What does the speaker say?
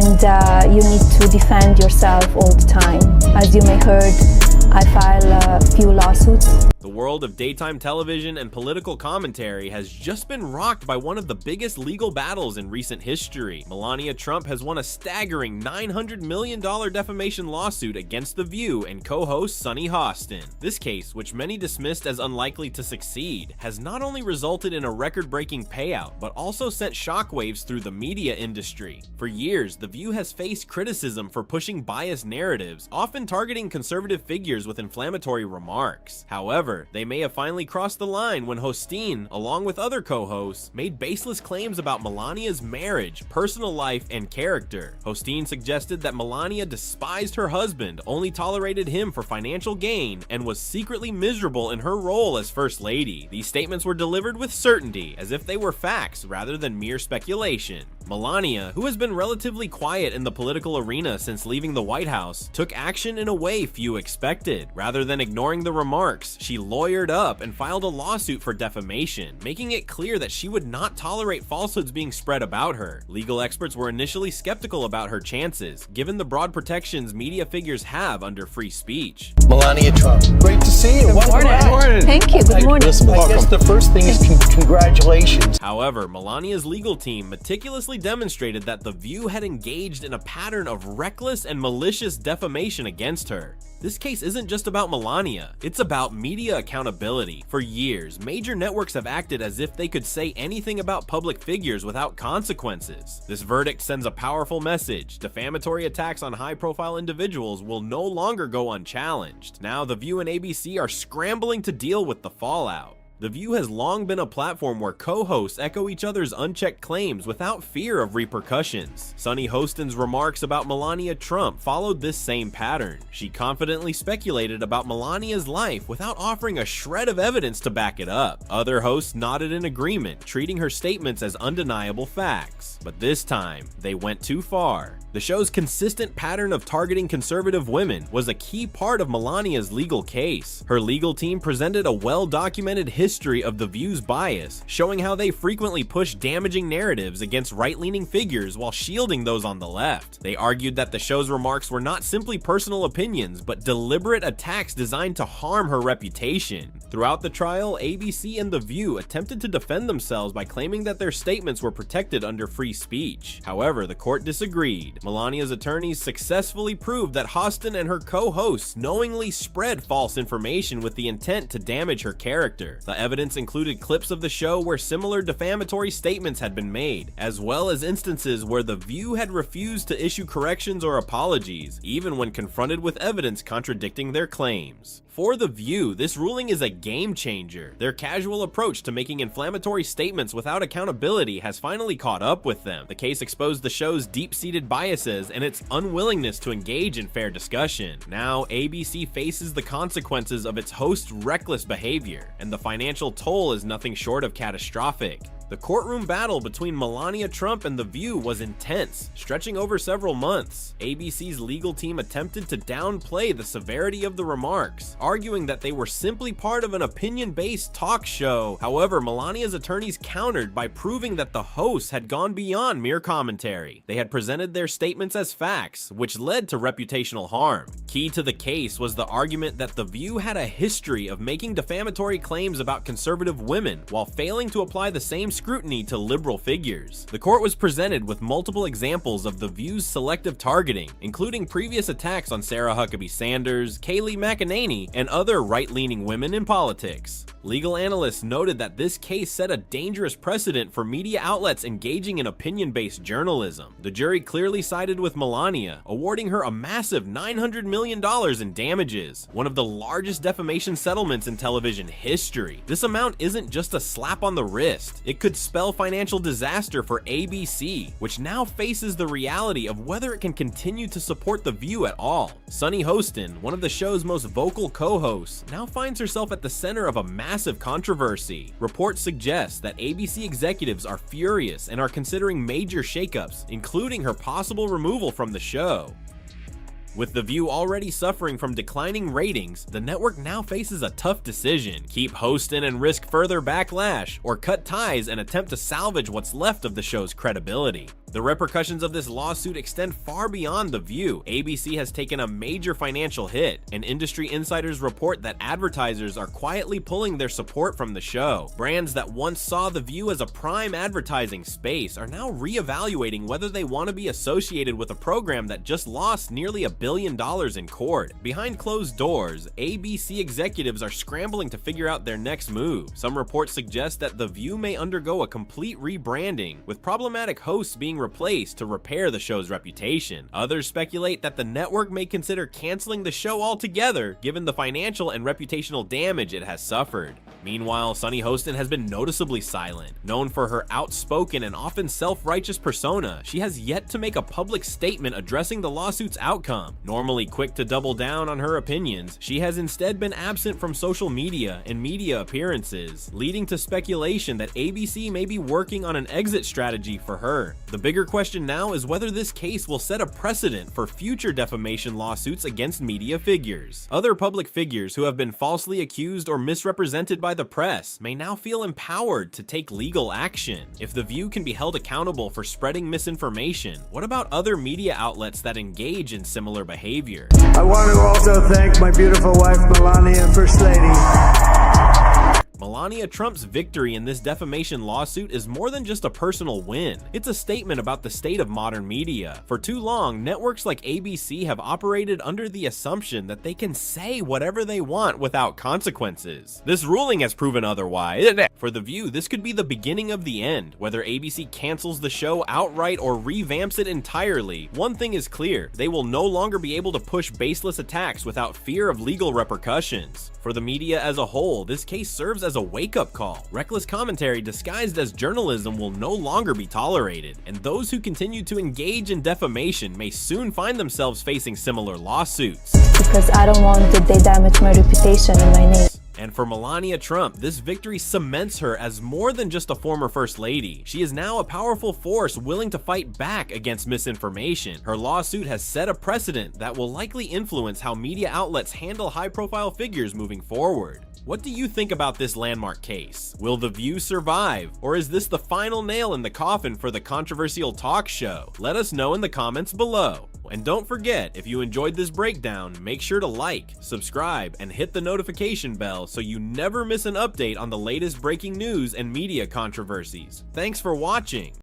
and you need to defend yourself all the time. As you may heard, I file a few lawsuits. The world of daytime television and political commentary has just been rocked by one of the biggest legal battles in recent history. Melania Trump has won a staggering $900 million defamation lawsuit against The View and co-host Sunny Hostin. This case, which many dismissed as unlikely to succeed, has not only resulted in a record-breaking payout, but also sent shockwaves through the media industry. For years, The View has faced criticism for pushing biased narratives, often targeting conservative figures with inflammatory remarks. However, they may have finally crossed the line when Hostin, along with other co-hosts, made baseless claims about Melania's marriage, personal life, and character. Hostin suggested that Melania despised her husband, only tolerated him for financial gain, and was secretly miserable in her role as First Lady. These statements were delivered with certainty, as if they were facts rather than mere speculation. Melania, who has been relatively quiet in the political arena since leaving the White House, took action in a way few expected. Rather than ignoring the remarks, she lawyered up and filed a lawsuit for defamation, making it clear that she would not tolerate falsehoods being spread about her. Legal experts were initially skeptical about her chances, given the broad protections media figures have under free speech. Melania Trump, great to see you. Good morning. Thank you. Good morning. Listen, I guess the first thing is congratulations. However, Melania's legal team meticulously demonstrated that The View had engaged in a pattern of reckless and malicious defamation against her. This case isn't just about Melania, it's about media accountability. For years, major networks have acted as if they could say anything about public figures without consequences. This verdict sends a powerful message. Defamatory attacks on high-profile individuals will no longer go unchallenged. Now, The View and ABC are scrambling to deal with the fallout. The View has long been a platform where co-hosts echo each other's unchecked claims without fear of repercussions. Sunny Hostin's remarks about Melania Trump followed this same pattern. She confidently speculated about Melania's life without offering a shred of evidence to back it up. Other hosts nodded in agreement, treating her statements as undeniable facts. But this time, they went too far. The show's consistent pattern of targeting conservative women was a key part of Melania's legal case. Her legal team presented a well-documented history of The View's bias, showing how they frequently push damaging narratives against right-leaning figures while shielding those on the left. They argued that the show's remarks were not simply personal opinions, but deliberate attacks designed to harm her reputation. Throughout the trial, ABC and The View attempted to defend themselves by claiming that their statements were protected under free speech. However, the court disagreed. Melania's attorneys successfully proved that Hostin and her co-hosts knowingly spread false information with the intent to damage her character. The evidence included clips of the show where similar defamatory statements had been made, as well as instances where The View had refused to issue corrections or apologies, even when confronted with evidence contradicting their claims. For The View, this ruling is a game changer. Their casual approach to making inflammatory statements without accountability has finally caught up with them. The case exposed the show's deep-seated biases and its unwillingness to engage in fair discussion. Now, ABC faces the consequences of its host's reckless behavior, and the financial toll is nothing short of catastrophic. The courtroom battle between Melania Trump and The View was intense, stretching over several months. ABC's legal team attempted to downplay the severity of the remarks, arguing that they were simply part of an opinion-based talk show. However, Melania's attorneys countered by proving that the hosts had gone beyond mere commentary. They had presented their statements as facts, which led to reputational harm. Key to the case was the argument that The View had a history of making defamatory claims about conservative women while failing to apply the same scrutiny to liberal figures. The court was presented with multiple examples of The View's selective targeting, including previous attacks on Sarah Huckabee Sanders, Kayleigh McEnany, and other right-leaning women in politics. Legal analysts noted that this case set a dangerous precedent for media outlets engaging in opinion-based journalism. The jury clearly sided with Melania, awarding her a massive $900 million in damages, one of the largest defamation settlements in television history. This amount isn't just a slap on the wrist. It could spell financial disaster for ABC, which now faces the reality of whether it can continue to support The View at all. Sunny Hostin, one of the show's most vocal co-hosts, now finds herself at the center of a massive controversy. Reports suggest that ABC executives are furious and are considering major shakeups, including her possible removal from the show. With The View already suffering from declining ratings, the network now faces a tough decision: keep Hostin and risk further backlash, or cut ties and attempt to salvage what's left of the show's credibility. The repercussions of this lawsuit extend far beyond The View. ABC has taken a major financial hit, and industry insiders report that advertisers are quietly pulling their support from the show. Brands that once saw The View as a prime advertising space are now reevaluating whether they want to be associated with a program that just lost nearly $1 billion in court. Behind closed doors, ABC executives are scrambling to figure out their next move. Some reports suggest that The View may undergo a complete rebranding, with problematic hosts being replaced to repair the show's reputation. Others speculate that the network may consider canceling the show altogether, given the financial and reputational damage it has suffered. Meanwhile, Sunny Hostin has been noticeably silent. Known for her outspoken and often self-righteous persona, she has yet to make a public statement addressing the lawsuit's outcome. Normally quick to double down on her opinions, she has instead been absent from social media and media appearances, leading to speculation that ABC may be working on an exit strategy for her. The bigger question now is whether this case will set a precedent for future defamation lawsuits against media figures. Other public figures who have been falsely accused or misrepresented by the press may now feel empowered to take legal action. If The View can be held accountable for spreading misinformation, what about other media outlets that engage in similar behavior? I want to also thank my beautiful wife, Melania, First Lady. Melania Trump's victory in this defamation lawsuit is more than just a personal win. It's a statement about the state of modern media. For too long, networks like ABC have operated under the assumption that they can say whatever they want without consequences. This ruling has proven otherwise. For The View, this could be the beginning of the end. Whether ABC cancels the show outright or revamps it entirely, one thing is clear: they will no longer be able to push baseless attacks without fear of legal repercussions. For the media as a whole, this case serves as a wake-up call. Reckless commentary disguised as journalism will no longer be tolerated, and those who continue to engage in defamation may soon find themselves facing similar lawsuits. Because I don't want that they damage my reputation and my name. And for Melania Trump, this victory cements her as more than just a former first lady. She is now a powerful force willing to fight back against misinformation. Her lawsuit has set a precedent that will likely influence how media outlets handle high-profile figures moving forward. What do you think about this landmark case? Will The View survive? Or is this the final nail in the coffin for the controversial talk show? Let us know in the comments below. And don't forget, if you enjoyed this breakdown, make sure to like, subscribe, and hit the notification bell so you never miss an update on the latest breaking news and media controversies. Thanks for watching.